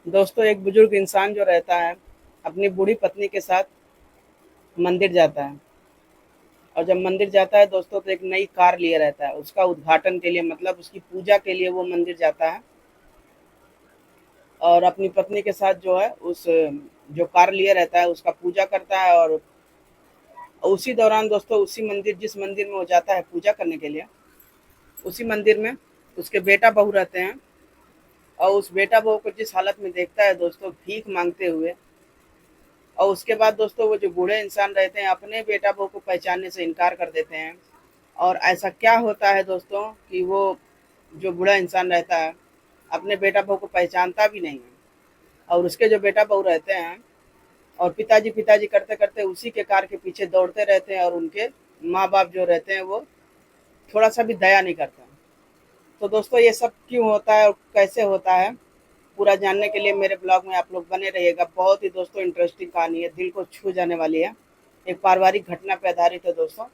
दोस्तों, एक बुजुर्ग इंसान जो रहता है अपनी बूढ़ी पत्नी के साथ मंदिर जाता है। और जब मंदिर जाता है दोस्तों तो एक नई कार लिए रहता है उसका उद्घाटन के लिए, मतलब उसकी पूजा के लिए वो मंदिर जाता है। और अपनी पत्नी के साथ जो है उस जो कार लिए रहता है उसका पूजा करता है। और उसी दौरान दोस्तों उसी मंदिर, जिस मंदिर में वो जाता है पूजा करने के लिए, उसी मंदिर में उसके बेटा बहू रहते हैं। और उस बेटा बहू को जिस हालत में देखता है दोस्तों, भीख मांगते हुए। और उसके बाद दोस्तों वो जो बूढ़े इंसान रहते हैं अपने बेटा बहू को पहचानने से इनकार कर देते हैं। और ऐसा क्या होता है दोस्तों कि वो जो बूढ़ा इंसान रहता है अपने बेटा बहू को पहचानता भी नहीं है। और उसके जो बेटा बहू रहते हैं और पिताजी पिताजी करते करते उसी के कार के पीछे दौड़ते रहते हैं। और उनके माँ बाप जो रहते हैं वो थोड़ा सा भी दया नहीं करते हैं। तो दोस्तों ये सब क्यों होता है और कैसे होता है, पूरा जानने के लिए मेरे ब्लॉग में आप लोग बने रहिएगा। बहुत ही दोस्तों इंटरेस्टिंग कहानी है, दिल को छू जाने वाली है। एक पारिवारिक घटना पर आधारित है दोस्तों।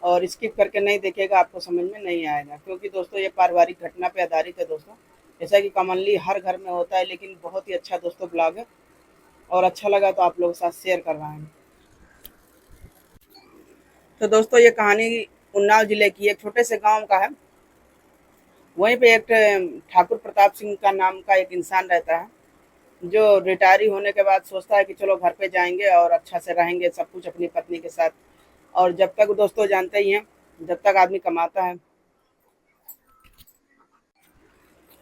और स्किप करके नहीं देखिएगा, आपको समझ में नहीं आएगा, क्योंकि दोस्तों ये पारिवारिक घटना पे आधारित है दोस्तों। जैसा कि कॉमनली हर घर में होता है, लेकिन बहुत ही अच्छा दोस्तों ब्लॉग है। और अच्छा लगा तो आप लोगों के साथ शेयर कर रहा हूँ। तो दोस्तों ये कहानी उन्नाव जिले की एक छोटे से गांव का है। वहीं पे एक ठाकुर प्रताप सिंह का नाम का एक इंसान रहता है, जो रिटायरी होने के बाद सोचता है कि चलो घर पे जाएंगे और अच्छा से रहेंगे सब कुछ अपनी पत्नी के साथ। और जब तक दोस्तों जानते ही हैं, जब तक आदमी कमाता है,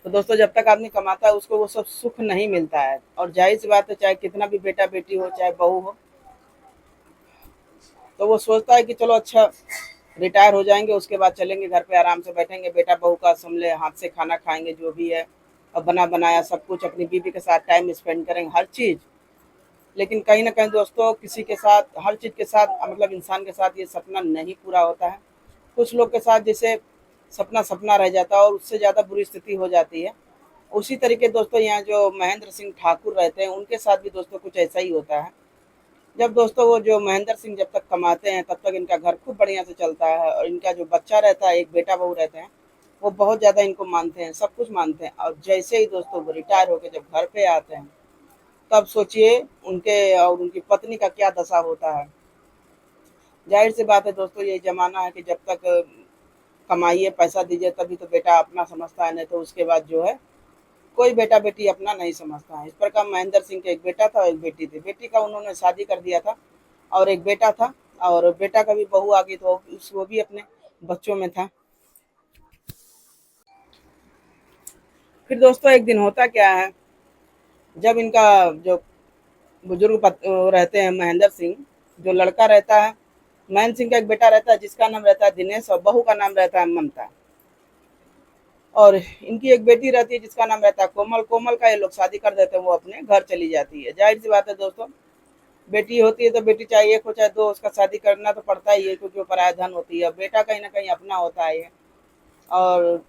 तो दोस्तों जब तक आदमी कमाता है उसको वो सब सुख नहीं मिलता है। और जाहिर सी बात है, चाहे कितना भी बेटा बेटी हो चाहे बहू हो, तो वो सोचता है कि चलो अच्छा रिटायर हो जाएंगे, उसके बाद चलेंगे घर पे आराम से बैठेंगे, बेटा बहू का समले हाथ से खाना खाएंगे जो भी है, और बना बनाया सब कुछ अपनी बीवी के साथ टाइम स्पेंड करेंगे हर चीज़। लेकिन कहीं ना कहीं दोस्तों किसी के साथ हर चीज़ के साथ, मतलब इंसान के साथ ये सपना नहीं पूरा होता है। कुछ लोग के साथ जैसे सपना सपना रह जाता है और उससे ज़्यादा बुरी स्थिति हो जाती है। उसी तरीके दोस्तों यहाँ जो महेंद्र सिंह ठाकुर रहते हैं उनके साथ भी दोस्तों कुछ ऐसा ही होता है। जब दोस्तों वो जो महेंद्र सिंह जब तक कमाते हैं तब तक इनका घर खूब बढ़िया से चलता है। और इनका जो बच्चा रहता है, एक बेटा बहू रहते हैं, वो बहुत ज़्यादा इनको मानते हैं, सब कुछ मानते हैं। और जैसे ही दोस्तों वो रिटायर होकर जब घर पे आते हैं, तब सोचिए उनके और उनकी पत्नी का क्या दशा होता है। जाहिर सी बात है दोस्तों, यही जमाना है कि जब तक कमाइए पैसा दीजिए तभी तो बेटा अपना समझता है, नहीं तो उसके बाद जो है कोई बेटा बेटी अपना नहीं समझता है। इस प्रकार महेंद्र सिंह के एक बेटा था और एक बेटी थी। बेटी का उन्होंने शादी कर दिया था और एक बेटा था। और बेटा का भी बहू आ गई तो वो भी अपने बच्चों में था। फिर दोस्तों एक दिन होता क्या है, जब इनका जो बुजुर्ग रहते हैं महेंद्र सिंह, जो लड़का रहता है, महेंद्र सिंह का एक बेटा रहता है जिसका नाम रहता है दिनेश, और बहू का नाम रहता है ममता। और इनकी एक बेटी रहती है जिसका नाम रहता है कोमल। कोमल का ये लोग शादी कर देते हैं, वो अपने घर चली जाती है। जाहिर सी बात है दोस्तों, बेटी होती है तो बेटी चाहे एक हो चाहे दो, उसका शादी करना तो पड़ता ही है, क्योंकि वो पराया धन होती है। बेटा कहीं ना कहीं अपना होता है ये। और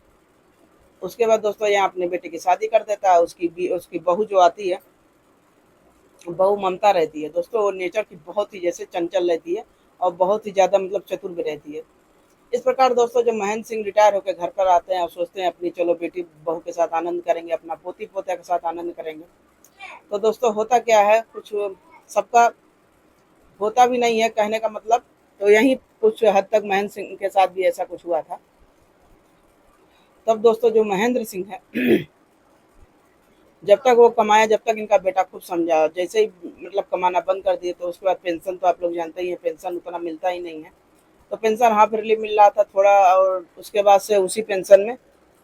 उसके बाद दोस्तों यहाँ अपने बेटे की शादी कर देता है। उसकी बहू जो आती है, बहू ममता रहती है दोस्तों, वो नेचर की बहुत ही जैसे चंचल रहती है और बहुत ही ज़्यादा मतलब चतुर भी रहती है। इस प्रकार दोस्तों जब महेंद्र सिंह रिटायर होकर घर पर आते हैं और सोचते हैं अपनी चलो बेटी बहू के साथ आनंद करेंगे, अपना पोती पोते के साथ आनंद करेंगे, तो दोस्तों होता क्या है, कुछ सबका होता भी नहीं है कहने का मतलब। तो यही कुछ हद तक महेंद्र सिंह के साथ भी ऐसा कुछ हुआ था। तब दोस्तों जो महेंद्र सिंह है, जब तक वो कमाया, जब तक इनका बेटा खूब समझा, जैसे ही मतलब कमाना बंद कर दिए तो उसके बाद पेंशन तो आप लोग जानते ही हैं, पेंशन उतना मिलता ही नहीं है। तो पेंशन हाफ ईयरली मिल रहा था थोड़ा। और उसके बाद से उसी पेंशन में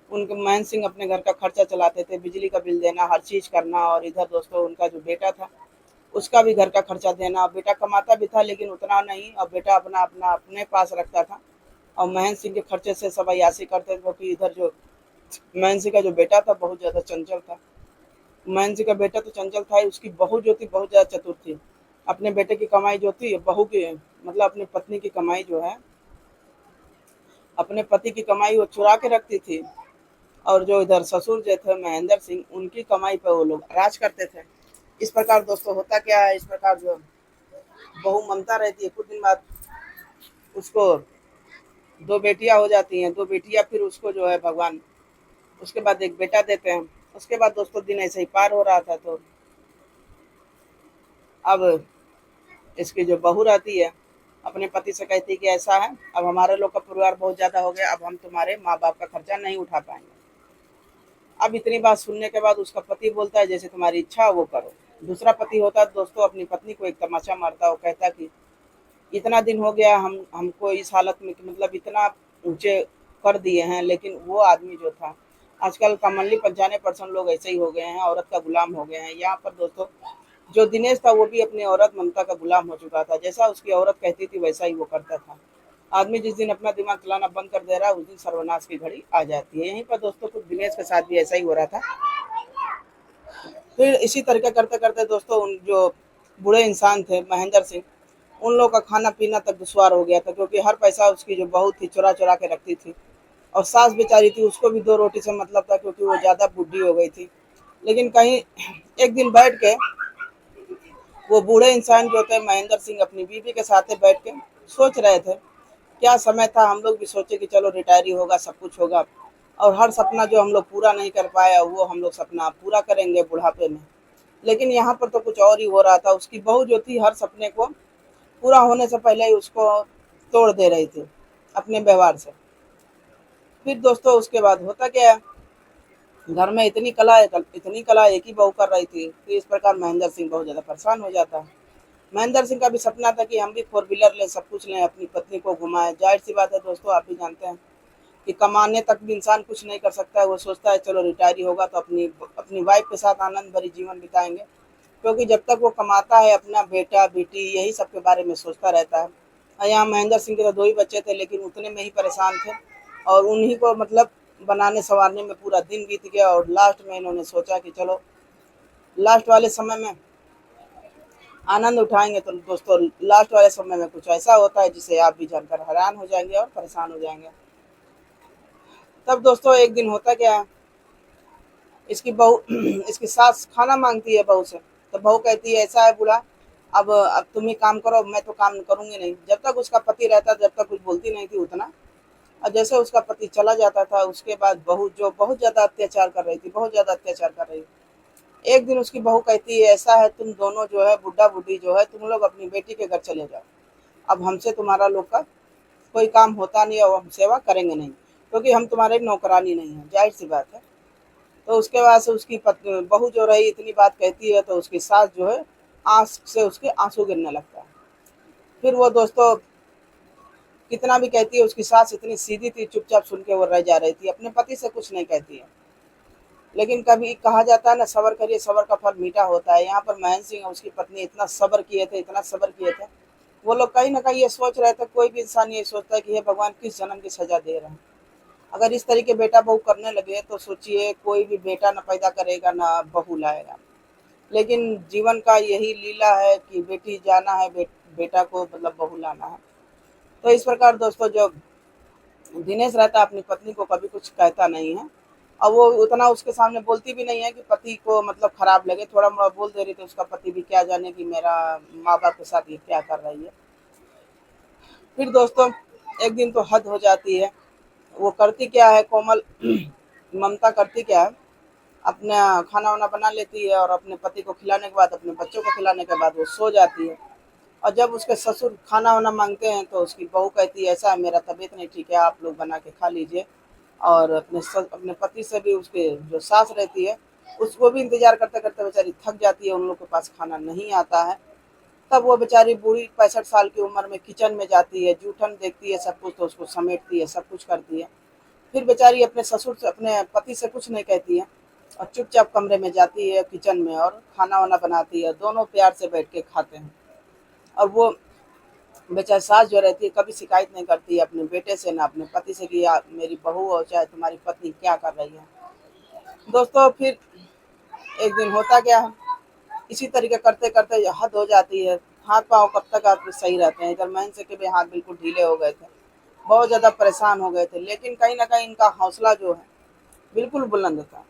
उनके महेंद्र सिंह अपने घर का खर्चा चलाते थे, बिजली का बिल देना, हर चीज़ करना। और इधर दोस्तों उनका जो बेटा था उसका भी घर का खर्चा देना। बेटा कमाता भी था लेकिन उतना नहीं, और बेटा अपना अपना अपने पास रखता था। और महेंद्र सिंह के खर्चे से सब अयासी करते थे, क्योंकि इधर जो महेंद्र सिंह का जो बेटा था बहुत ज़्यादा चंचल था। महेंद्र सिंह का बेटा तो चंचल था ही, उसकी बहू जो थी बहुत ज़्यादा चतुर थी। अपने बेटे की कमाई जो थी, बहू की मतलब अपनी पत्नी की कमाई जो है, अपने पति की कमाई वो चुरा के रखती थी। और जो इधर ससुर जो थे महेंद्र सिंह, उनकी कमाई पर वो लोग राज करते थे। इस प्रकार दोस्तों होता क्या है, इस प्रकार जो बहू ममता रहती है, कुछ दिन बाद उसको दो बेटियां हो जाती हैं। दो बेटियां फिर उसको जो है भगवान उसके बाद एक बेटा देते हैं। उसके बाद दोस्तों दिन ऐसे ही पार हो रहा था। तो अब इसकी जो बहू रहती है अपने पति से कहती है कि ऐसा है, अब हमारे लोग का परिवार बहुत ज़्यादा हो गया, अब हम तुम्हारे माँ बाप का खर्चा नहीं उठा पाएंगे। अब इतनी बात सुनने के बाद उसका पति बोलता है जैसे तुम्हारी इच्छा हो वो करो। दूसरा पति होता है दोस्तों अपनी पत्नी को एक तमाचा मारता है, वो कहता कि इतना दिन हो गया हम हमको इस हालत में कि मतलब इतना ऊंचे कर दिए हैं, लेकिन वो आदमी जो था, आजकल कॉमनली 95% लोग ऐसे ही हो गए हैं, औरत का गुलाम हो गए हैं। यहाँ पर दोस्तों जो दिनेश था वो भी अपनी औरत ममता का गुलाम हो चुका था। जैसा उसकी औरत कहती थी वैसा ही वो करता था। आदमी जिस दिन अपना दिमाग चलाना बंद कर दे रहा है उस दिन सर्वनाश की घड़ी आ जाती है। यहीं पर दोस्तों कुछ दिनेश के साथ भी ऐसा ही हो रहा था। फिर इसी तरीके करते करते दोस्तों उन जो बूढ़े इंसान थे महेंद्र सिंह, उन लोगों का खाना पीना तक दुश्वार हो गया था, क्योंकि हर पैसा उसकी जो बहू थी चुरा चुरा के रखती थी। और सास बेचारी थी उसको भी 2 रोटी से मतलब था, क्योंकि वो ज़्यादा बुढ़ी हो गई थी। लेकिन कहीं एक दिन बैठ के वो बूढ़े इंसान जो थे महेंद्र सिंह अपनी बीवी के साथ बैठ के सोच रहे थे। क्या समय था, हम लोग भी सोचे कि चलो रिटायरी होगा सब कुछ होगा, और हर सपना जो हम लोग पूरा नहीं कर पाया वो हम लोग सपना पूरा करेंगे बुढ़ापे में। लेकिन यहाँ पर तो कुछ और ही हो रहा था। उसकी बहू जो थी हर सपने को पूरा होने से पहले ही उसको तोड़ दे रही थी अपने व्यवहार से। फिर दोस्तों उसके बाद होता क्या है, घर में इतनी कला एक ही बहू कर रही थी। तो इस प्रकार महेंद्र सिंह बहुत ज़्यादा परेशान हो जाता है। महेंद्र सिंह का भी सपना था कि हम भी 4 व्हीलर लें, सब कुछ लें, अपनी पत्नी को घुमाएं। जाहिर सी बात है दोस्तों, आप भी जानते हैं कि कमाने तक भी इंसान कुछ नहीं कर सकता है। वो सोचता है चलो रिटायरी होगा तो अपनी अपनी वाइफ के साथ आनंद भरी जीवन बिताएंगे, क्योंकि जब तक वो कमाता है अपना बेटा बेटी यही सब के बारे में सोचता रहता है। और यहाँ महेंद्र सिंह के तो 2 ही बच्चे थे, लेकिन उतने में ही परेशान थे, और उन्हीं को मतलब बनाने संवारने में पूरा दिन बीत गया। और लास्ट में इन्होंने सोचा कि चलो लास्ट वाले समय में आनंद उठाएंगे। तो दोस्तों लास्ट वाले समय में कुछ ऐसा होता है जिसे आप भी जानकर हैरान हो जाएंगे और परेशान हो जाएंगे। तब दोस्तों एक दिन होता क्या है, इसकी बहू इसकी सास खाना मांगती है बहू से। तो बहू कहती है ऐसा है बूढ़ा, अब तुम ही काम करो, मैं तो काम करूंगी नहीं। जब तक उसका पति रहता जब तक कुछ बोलती नहीं थी उतना। और जैसे उसका पति चला जाता था उसके बाद बहू जो बहुत ज्यादा अत्याचार कर रही थी, बहुत ज्यादा अत्याचार कर रही थी। एक दिन उसकी बहू कहती है ऐसा है तुम दोनों जो है बुढ़ा बुढ़ी जो है तुम लोग अपनी बेटी के घर चले जाओ, अब हमसे तुम्हारा लोग का कोई काम होता नहीं और हम सेवा करेंगे नहीं, क्योंकि हम तुम्हारे नौकरानी नहीं है। जाहिर सी बात है। तो उसके बाद से उसकी बहू जो रही इतनी बात कहती है तो उसकी सास जो है आंख से उसके आंसू गिरने लगता है। फिर वो दोस्तों कितना भी कहती है, उसकी सास इतनी सीधी थी, चुपचाप सुन के वो रह जा रही थी, अपने पति से कुछ नहीं कहती है। लेकिन कभी कहा जाता है ना सब्र करिए सब्र का फल मीठा होता है। यहाँ पर महेंद्र सिंह और उसकी पत्नी इतना सब्र किए थे, इतना सब्र किए थे। वो लोग कहीं ना कहीं ये सोच रहे थे, कोई भी इंसान ये सोचता है कि हे भगवान किस जन्म की सजा दे रहे हैं। अगर इस तरीके बेटा बहू करने लगे तो सोचिए कोई भी बेटा न पैदा करेगा ना बहू लाएगा। लेकिन जीवन का यही लीला है कि बेटी जाना है, बेटा को मतलब बहू लाना है। तो इस प्रकार दोस्तों जो दिनेश रहता है अपनी पत्नी को कभी कुछ कहता नहीं है, और वो उतना उसके सामने बोलती भी नहीं है कि पति को मतलब खराब लगे। थोड़ा मोड़ा बोल दे रही थी, उसका पति भी क्या जाने कि मेरा माँ बाप के साथ ये क्या कर रही है। फिर दोस्तों एक दिन तो हद हो जाती है। वो करती क्या है कोमल ममता करती क्या है, अपना खाना वाना बना लेती है और अपने पति को खिलाने के बाद अपने बच्चों को खिलाने के बाद वो सो जाती है। और जब उसके ससुर खाना वाना मांगते हैं तो उसकी बहू कहती है ऐसा है मेरा तबीयत नहीं ठीक है, आप लोग बना के खा लीजिए। और अपने पति से भी उसके जो सास रहती है उसको भी इंतजार करते करते बेचारी थक जाती है, उन लोग के पास खाना नहीं आता है। तब वो बेचारी बूढ़ी 65 साल की उम्र में किचन में जाती है, जूठन देखती है सब कुछ तो उसको समेटती है, सब कुछ करती है। फिर बेचारी अपने ससुर से अपने पति से कुछ नहीं कहती है, और चुपचाप कमरे में जाती है किचन में और खाना वाना बनाती है। दोनों प्यार से बैठ के खाते हैं। और वो बेचारी सास जो रहती है कभी शिकायत नहीं करती है अपने बेटे से ना अपने पति से कि मेरी बहू हो चाहे तुम्हारी पत्नी क्या कर रही है। दोस्तों फिर एक दिन होता क्या है, इसी तरीके करते करते हद हो जाती है। हाथ पाँव कब तक आप सही रहते हैं। इधर महेंद्र के भी हाथ बिल्कुल ढीले हो गए थे, बहुत ज़्यादा परेशान हो गए थे। लेकिन कहीं ना कहीं इनका हौसला जो है बिल्कुल बुलंद था।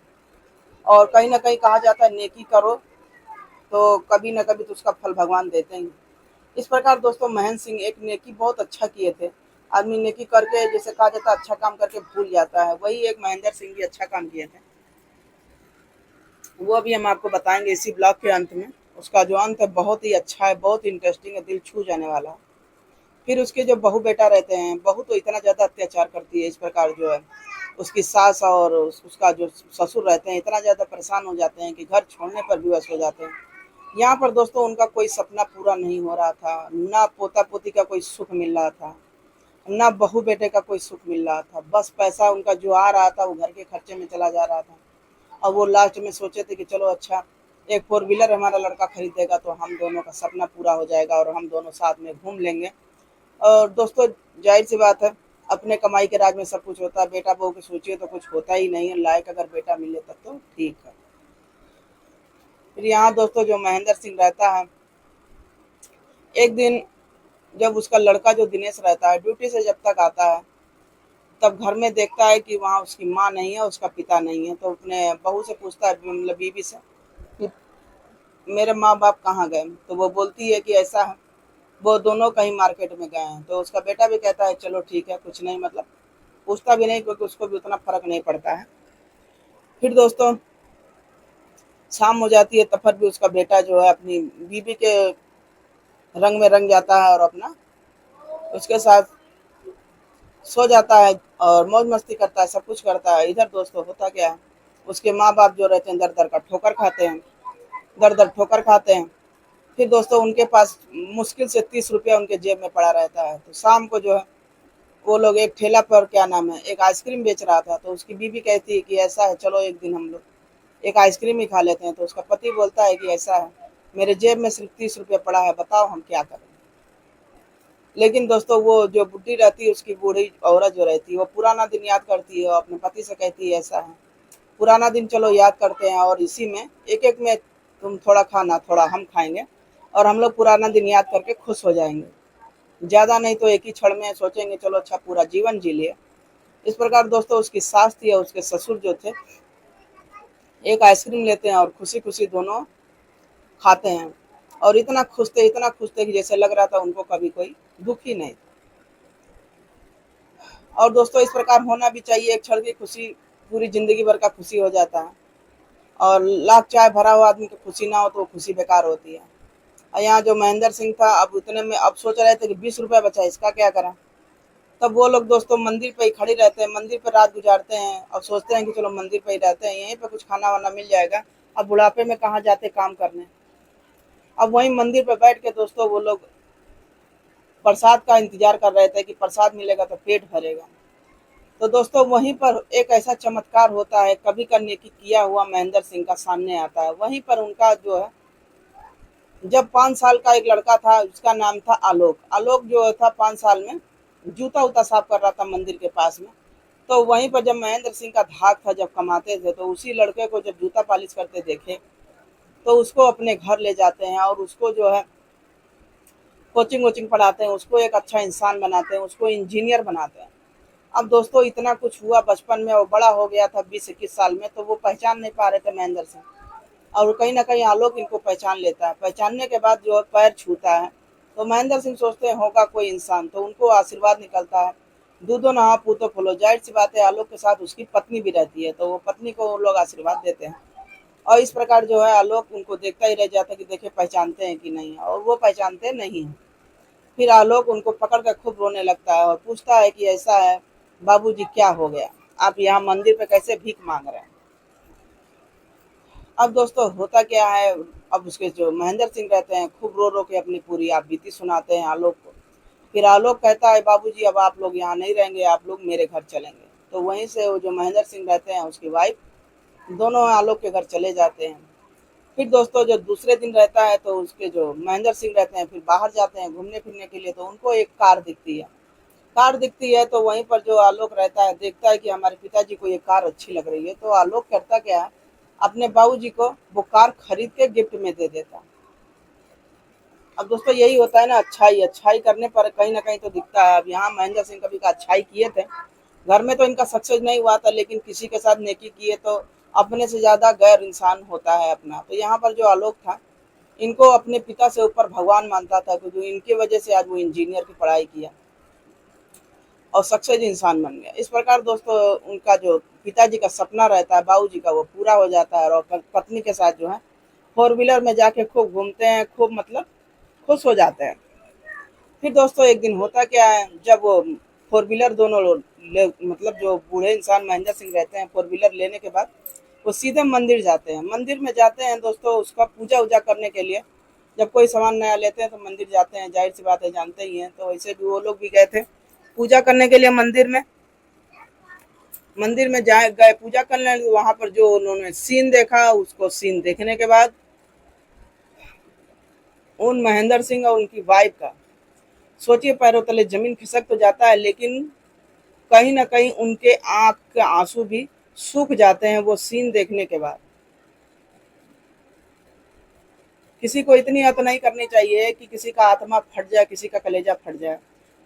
और कहीं ना कहीं कहा जाता है नेकी करो तो कभी ना कभी तो उसका फल भगवान देते हैं। इस प्रकार दोस्तों महेंद्र सिंह एक नेकी बहुत अच्छा किए थे। आदमी नेकी करके जैसे कहा जाता है अच्छा काम करके भूल जाता है, वही एक महेंद्र सिंह भी अच्छा काम किए थे। वो अभी हम आपको बताएंगे इसी ब्लॉग के अंत में। उसका जो अंत है बहुत ही अच्छा है, बहुत इंटरेस्टिंग है, दिल छू जाने वाला है। फिर उसके जो बहू बेटा रहते हैं, बहू तो इतना ज़्यादा अत्याचार करती है, इस प्रकार जो है उसकी सास और उसका जो ससुर रहते हैं इतना ज़्यादा परेशान हो जाते हैं कि घर छोड़ने पर विवश हो जाते हैं। यहाँ पर दोस्तों उनका कोई सपना पूरा नहीं हो रहा था, ना पोता पोती का कोई सुख मिल रहा था, ना बहू बेटे का कोई सुख मिल रहा था। बस पैसा उनका जो आ रहा था वो घर के खर्चे में चला जा रहा था। और वो लास्ट में सोचे थे कि चलो अच्छा, एक फोर व्हीलर हमारा लड़का खरीदेगा तो हम दोनों का सपना पूरा हो जाएगा और हम दोनों साथ में घूम लेंगे। और दोस्तों जाहिर सी बात है, अपने कमाई के राज में सब कुछ होता है। बेटा बहू की सोचिए तो कुछ होता ही नहीं है, लायक अगर बेटा मिले तब तो ठीक है। फिर यहाँ दोस्तों जो महेंद्र सिंह रहता है, एक दिन जब उसका लड़का जो दिनेश रहता है ड्यूटी से जब तक आता है, तब घर में देखता है कि वहाँ उसकी माँ नहीं है, उसका पिता नहीं है। तो अपने बहू से पूछता है, मतलब बीवी से, कि मेरे माँ बाप कहाँ गए। तो वो बोलती है कि ऐसा है, वो दोनों कहीं मार्केट में गए हैं। तो उसका बेटा भी कहता है चलो ठीक है, कुछ नहीं, मतलब पूछता भी नहीं क्योंकि उसको भी उतना फर्क नहीं पड़ता है। फिर दोस्तों शाम हो जाती है, तब फिर भी उसका बेटा जो है अपनी बीवी के रंग में रंग जाता है और अपना उसके साथ सो जाता है और मौज मस्ती करता है, सब कुछ करता है। इधर दोस्तों होता क्या है, उसके माँ बाप जो रहते हैं दर दर का ठोकर खाते हैं, दर दर ठोकर खाते हैं। फिर दोस्तों उनके पास मुश्किल से 30 रुपया उनके जेब में पड़ा रहता है। तो शाम को जो है वो लोग एक ठेला पर, क्या नाम है, एक आइसक्रीम बेच रहा था। तो उसकी बीवी कहती है कि ऐसा है, चलो एक दिन हम लोग एक आइसक्रीम ही खा लेते हैं। तो उसका पति बोलता है कि ऐसा है, मेरे जेब में सिर्फ 30 रुपया पड़ा है, बताओ हम क्या करें। लेकिन दोस्तों वो जो बुढ़ी रहती है, उसकी बूढ़ी औरत जो रहती है, वो पुराना दिन याद करती है और अपने पति से कहती है ऐसा है, पुराना दिन चलो याद करते हैं और इसी में एक एक में तुम थोड़ा खाना, थोड़ा हम खाएंगे और हम लोग पुराना दिन याद करके खुश हो जाएंगे। ज़्यादा नहीं तो एक ही क्षण में सोचेंगे चलो अच्छा पूरा जीवन जी लिए। इस प्रकार दोस्तों उसकी सास थी और उसके ससुर जो थे एक आइसक्रीम लेते हैं और खुशी खुशी दोनों खाते हैं। और इतना खुश थे कि जैसे लग रहा था उनको कभी कोई दुख ही नहीं। और दोस्तों इस प्रकार होना भी चाहिए, एक क्षण की खुशी पूरी जिंदगी भर का खुशी हो जाता है। और लाख चाय भरा हुआ आदमी की खुशी ना हो तो वो खुशी बेकार होती है। और यहाँ जो महेंद्र सिंह था, अब उतने में अब सोच रहे थे कि 20 रुपया बचा, इसका क्या करा। तब वो लोग दोस्तों मंदिर पे ही खड़े रहते हैं, मंदिर पे रात गुजारते हैं और सोचते हैं कि चलो मंदिर पे ही रहते हैं, यहीं पे कुछ खाना वाना मिल जाएगा, अब बुढ़ापे में कहाँ जाते काम करने। अब वहीं मंदिर पे बैठ के दोस्तों वो लोग प्रसाद का इंतजार कर रहे थे कि प्रसाद मिलेगा तो पेट भरेगा। तो दोस्तों वहीं पर एक ऐसा चमत्कार होता है, कभी का नेकी किया हुआ महेंद्र सिंह का सामने आता है। वहीं पर उनका जो है, जब 5 साल का एक लड़का था, उसका नाम था आलोक। आलोक जो था 5 साल में जूता उता साफ कर रहा था मंदिर के पास में। तो वहीं पर जब महेंद्र सिंह का धाक था, जब कमाते थे, तो उसी लड़के को जब जूता पालिश करते देखे तो उसको अपने घर ले जाते हैं और उसको जो है कोचिंग वोचिंग पढ़ाते हैं, उसको एक अच्छा इंसान बनाते हैं, उसको इंजीनियर बनाते हैं। अब दोस्तों इतना कुछ हुआ बचपन में, वो बड़ा हो गया था 20-21 साल में, तो वो पहचान नहीं पा रहे थे महेंद्र सिंह। और कहीं ना कहीं आलोक इनको पहचान लेता है। पहचानने के बाद जो है पैर छूता है, तो महेंद्र सिंह सोचते हैं होगा कोई इंसान, तो उनको आशीर्वाद निकलता है, दूधो नहा पूतो फूलो। जाहिर सी बात है आलोक के साथ उसकी पत्नी भी रहती है, तो वो पत्नी को वो लोग आशीर्वाद देते हैं। और इस प्रकार जो है आलोक उनको देखता ही रह जाता है कि देखे पहचानते हैं कि नहीं, और वो पहचानते नहीं है। फिर आलोक उनको पकड़ कर खूब रोने लगता है और पूछता है कि ऐसा है बाबूजी, क्या हो गया, आप यहाँ मंदिर पे कैसे भीख मांग रहे हैं। अब दोस्तों होता क्या है, अब उसके जो महेंद्र सिंह रहते हैं खूब रो रो के अपनी पूरी आप बीती सुनाते हैं आलोक को। फिर आलोक कहता है बाबूजी अब आप लोग यहाँ नहीं रहेंगे, आप लोग मेरे घर चलेंगे। तो वहीं से वो जो महेंद्र सिंह रहते हैं, उसकी वाइफ, दोनों आलोक के घर चले जाते हैं। फिर दोस्तों जो दूसरे दिन रहता है, तो उसके जो महेंद्र सिंह रहते हैं फिर बाहर जाते हैं घूमने फिरने के लिए। तो उनको एक कार दिखती है, कार दिखती है तो वहीं पर जो आलोक रहता है देखता है कि हमारे पिताजी को ये कार अच्छी लग रही है। तो आलोक करता क्या है, अपने बाबूजी को वो कार खरीद के गिफ्ट में दे देता। अब दोस्तों यही होता है ना, अच्छाई अच्छाई करने पर कहीं ना कहीं तो दिखता है। अब यहाँ महेंद्र सिंह कभी का अच्छाई किए थे, घर में तो इनका सक्सेस नहीं हुआ था, लेकिन किसी के साथ नेकी किए तो अपने से ज्यादा गैर इंसान होता है अपना। तो यहाँ पर जो आलोक था, इनको अपने पिता से ऊपर भगवान मानता था, क्योंकि इनकी वजह से आज वो इंजीनियर की पढ़ाई किया। और सक्सेस इंसान बन गया। इस प्रकार दोस्तों उनका जो पिताजी का सपना रहता है बाबूजी का, वो पूरा हो जाता है और पत्नी के साथ जो है फोर व्हीलर में जाके खूब घूमते हैं, खूब मतलब खुश हो जाते हैं। फिर दोस्तों एक दिन होता क्या है, जब वो फोर व्हीलर दोनों मतलब जो बूढ़े इंसान महेंद्र सिंह रहते हैं, फोर व्हीलर लेने के बाद वो सीधे मंदिर जाते हैं। मंदिर में जाते हैं दोस्तों उसका पूजा वूजा करने के लिए। जब कोई सामान नया लेते हैं तो मंदिर जाते हैं, जाहिर सी बात है, जानते ही हैं। तो वैसे भी वो लोग भी गए थे पूजा करने के लिए मंदिर में। मंदिर में जाए गए पूजा करने, वहां पर जो उन्होंने सीन देखा, उसको सीन देखने के बाद उन महेंद्र सिंह और उनकी वाइफ का सोचिए पैरों तले जमीन खिसक तो जाता है, लेकिन कहीं ना कहीं उनके आंख के आंसू भी सूख जाते हैं वो सीन देखने के बाद। किसी को इतनी हद नहीं करनी चाहिए कि किसी का आत्मा फट जाए, किसी का कलेजा फट जाए।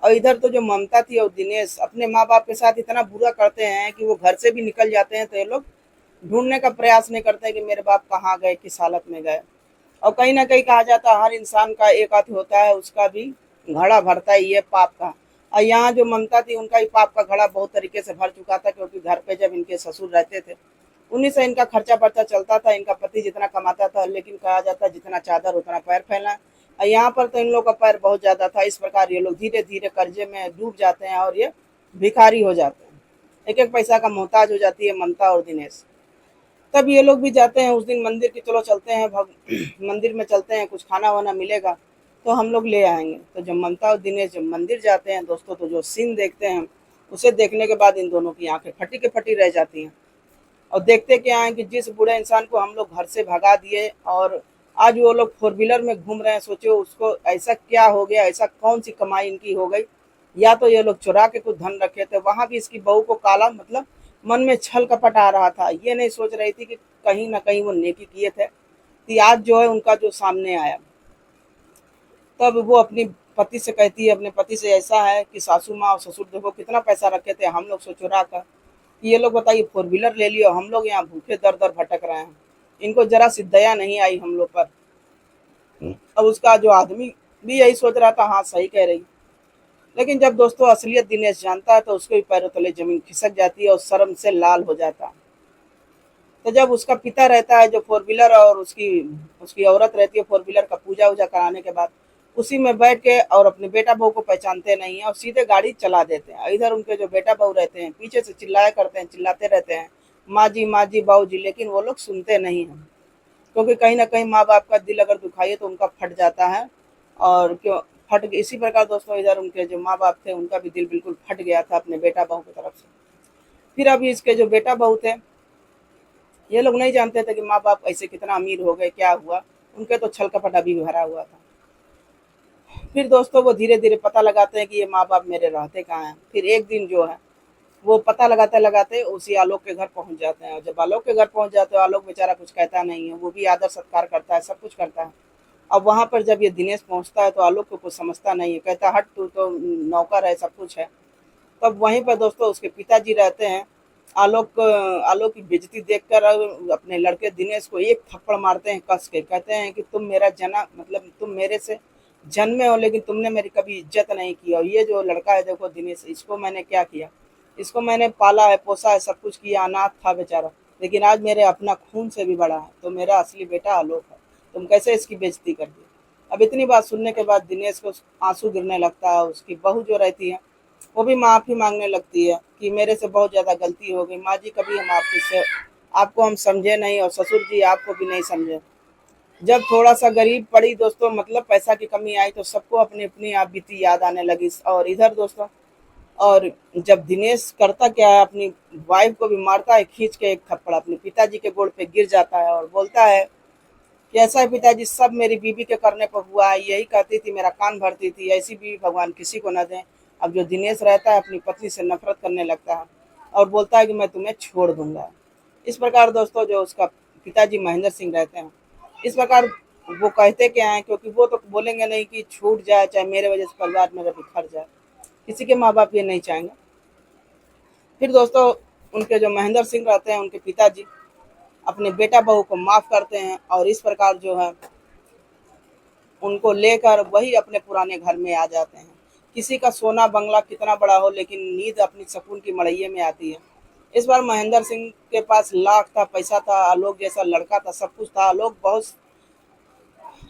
और इधर तो जो ममता थी और दिनेश अपने माँ बाप के साथ इतना बुरा करते हैं कि वो घर से भी निकल जाते हैं तो ये लोग ढूंढने का प्रयास नहीं करते कि मेरे बाप कहाँ गए, किस हालत में गए। और कहीं ना कहीं कहा जाता है हर इंसान का एक हाथ होता है, उसका भी घड़ा भरता ही है पाप का। और यहाँ जो ममता थी उनका ही पाप का घड़ा बहुत तरीके से भर चुका था, क्योंकि घर पे जब इनके ससुर रहते थे उन्हीं से इनका खर्चा बर्चा चलता था। इनका पति जितना कमाता था, लेकिन कहा जाता जितना चादर उतना पैर फैला। और यहाँ पर तो इन लोगों का पैर बहुत ज्यादा था। इस प्रकार ये लोग धीरे धीरे कर्जे में डूब जाते हैं और ये भिखारी हो जाते हैं, एक एक पैसा का मोहताज हो जाती है ममता और दिनेश। तब ये लोग भी जाते हैं उस दिन मंदिर की, चलो चलते हैं मंदिर में चलते हैं, कुछ खाना वाना मिलेगा तो हम लोग ले आएंगे। तो जब ममता और दिनेश जब मंदिर जाते हैं दोस्तों, तो जो सीन देखते हैं उसे देखने के बाद इन दोनों की आंखें फटी के फटी रह जाती हैं। और देखते क्या है कि जिस बूढ़े इंसान को हम लोग घर से भगा दिए और आज वो लोग फोर व्हीलर में घूम रहे हैं, सोचो उसको ऐसा क्या हो गया, ऐसा कौन सी कमाई इनकी हो गई। या तो ये लोग चुरा के कुछ धन रखे थे, वहां भी इसकी बहू को काला मतलब मन में छल कपट आ रहा था। ये नहीं सोच रही थी कि कहीं ना कहीं वो नेकी किए थे। तो आज जो है उनका जो सामने आया, तब वो अपनी पति से कहती है, अपने पति से, ऐसा है कि सासू माँ और ससुर देखो कितना पैसा रखे थे हम लोग से चुरा कर, ये लोग बताइए फोर व्हीलर ले लियो, हम लोग यहाँ भूखे दर दर भटक रहे हैं। इनको जरा सी दया नहीं आई हम लोग पर। अब उसका जो आदमी भी यही सोच रहा था, हाँ सही कह रही। लेकिन जब दोस्तों असलियत दिनेश जानता है तो उसके भी पैरों तले जमीन खिसक जाती है और शर्म से लाल हो जाता है। तो जब उसका पिता रहता है जो फोर व्हीलर, और उसकी उसकी औरत रहती है फोर व्हीलर का पूजा वूजा कराने के बाद उसी में बैठ के, और अपने बेटा बहू को पहचानते नहीं है और सीधे गाड़ी चला देते हैं। इधर उनके जो बेटा बहू रहते हैं पीछे से चिल्लाया करते हैं, चिल्लाते रहते हैं माँ जी बाबू जी, लेकिन वो लोग सुनते नहीं हैं। क्योंकि कहीं ना कहीं माँ बाप का दिल अगर दुखाइए तो उनका फट जाता है। और क्यों फट, इसी प्रकार दोस्तों इधर उनके जो माँ बाप थे उनका भी दिल बिल्कुल फट गया था अपने बेटा बहू की तरफ से। फिर अभी इसके जो बेटा बहू थे, ये लोग नहीं जानते थे कि माँ बाप ऐसे कितना अमीर हो गए, क्या हुआ। उनके तो छल कपट अभी भी भरा हुआ था। फिर दोस्तों वो धीरे धीरे पता लगाते हैं कि ये माँ बाप मेरे रहते कहाँ हैं। फिर एक दिन जो है वो पता लगाते लगाते उसी आलोक के घर पहुंच जाते हैं। और जब आलोक के घर पहुंच जाते हैं, आलोक बेचारा कुछ कहता नहीं है, वो भी आदर सत्कार करता है, सब कुछ करता है। अब वहां पर जब ये दिनेश पहुंचता है तो आलोक को कुछ समझता नहीं है, कहता हट तू तो नौकर है, सब कुछ है। तब वहीं पर दोस्तों उसके पिताजी रहते हैं। आलोक की बेइज्जती देखकर अपने लड़के दिनेश को एक थप्पड़ मारते हैं कस के, कहते हैं कि तुम मेरा जना मतलब तुम मेरे से जन्मे हो, लेकिन तुमने मेरी कभी इज्जत नहीं की। और ये जो लड़का है देखो दिनेश, इसको मैंने क्या किया, इसको मैंने पाला है, पोसा है, सब कुछ किया, अनाथ था बेचारा, लेकिन आज मेरे अपना खून से भी बड़ा है। तो मेरा असली बेटा आलोक है, तुम कैसे इसकी बेइज्जती कर दी। अब इतनी बात सुनने के बाद दिनेश को आंसू गिरने लगता है। उसकी बहू जो रहती है वो भी माफ़ी मांगने लगती है कि मेरे से बहुत ज़्यादा गलती हो गई माँ जी, कभी हम आपको हम समझे नहीं, और ससुर जी आपको भी नहीं समझे। जब थोड़ा सा गरीब पड़ी दोस्तों, मतलब पैसा की कमी आई, तो सबको अपनी अपनी आप बीती याद आने लगी। और इधर दोस्तों, और जब दिनेश करता क्या है, अपनी वाइफ को भी मारता है, खींच के एक थप्पड़ अपने पिताजी के गोड़ पे गिर जाता है और बोलता है कि ऐसा है पिताजी, सब मेरी बीवी के करने पर हुआ है, यही कहती थी, मेरा कान भरती थी, ऐसी बीवी भगवान किसी को न दें। अब जो दिनेश रहता है अपनी पत्नी से नफरत करने लगता है और बोलता है कि मैं तुम्हें छोड़ दूंगा। इस प्रकार दोस्तों जो उसका पिताजी महेंद्र सिंह रहते हैं, इस प्रकार वो कहते क्या हैं, क्योंकि वो तो बोलेंगे नहीं कि छूट जाए, चाहे मेरे वजह से परिवार मेरा बिखर जाए, किसी के माँ बाप ये नहीं चाहेंगे। फिर दोस्तों उनके जो महेंद्र सिंह रहते हैं, उनके पिताजी अपने बेटा बहू को माफ करते हैं और इस प्रकार जो है उनको लेकर वही अपने पुराने घर में आ जाते हैं। किसी का सोना बंगला कितना बड़ा हो, लेकिन नींद अपनी सुकून की मड़ैये में आती है। इस बार महेंद्र सिंह के पास लाख था, पैसा था, आलोक जैसा लड़का था, सब कुछ था।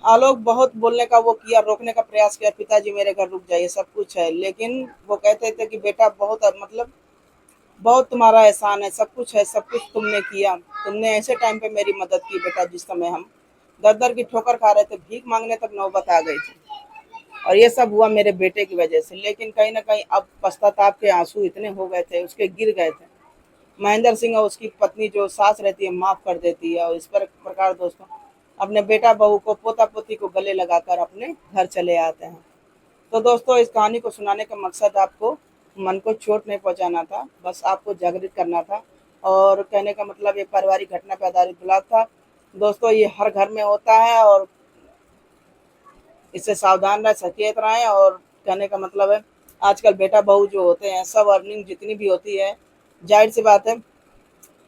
आलोक बहुत बोलने का वो किया, रोकने का प्रयास किया, पिताजी मेरे घर रुक जाइए, सब कुछ है, लेकिन वो कहते थे कि बेटा बहुत मतलब बहुत तुम्हारा एहसान है, सब कुछ है, सब कुछ तुमने किया, तुमने ऐसे टाइम पे मेरी मदद की बेटा, जिस समय हम दर दर की ठोकर खा रहे थे, भीख मांगने तक नौबत आ गई थी। और ये सब हुआ मेरे बेटे की वजह से। लेकिन कहीं ना कहीं अब पश्चाताप के आंसू इतने हो गए थे, उसके गिर गए थे। महेंद्र सिंह और उसकी पत्नी जो सास रहती है माफ कर देती है, और इस प्रकार दोस्तों अपने बेटा बहू को, पोता पोती को गले लगाकर अपने घर चले आते हैं। तो दोस्तों इस कहानी को सुनाने का मकसद आपको मन को चोट नहीं पहुंचाना था, बस आपको जागृत करना था। और कहने का मतलब ये पारिवारिक घटना पर आधारित ब्लॉग था। दोस्तों ये हर घर में होता है और इससे सावधान रहे, सचेत रहें। और कहने का मतलब है आजकल बेटा बहू जो होते हैं, सब अर्निंग जितनी भी होती है, जाहिर सी बात है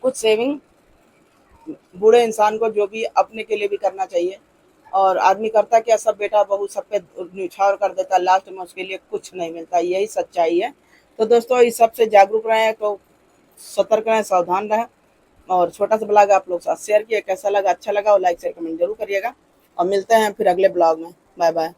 कुछ सेविंग बूढ़े इंसान को जो भी अपने के लिए भी करना चाहिए। और आदमी करता क्या, सब बेटा बहू सब पे न्यौछावर कर देता, लास्ट में उसके लिए कुछ नहीं मिलता, यही सच्चाई है। तो दोस्तों इस सबसे जागरूक रहें, तो सतर्क रहें, सावधान रहें। और छोटा सा ब्लॉग आप लोग साथ शेयर किया, कैसा लगा, अच्छा लगा और लाइक शेयर कमेंट जरूर करिएगा। और मिलते हैं फिर अगले ब्लॉग में। Bye bye.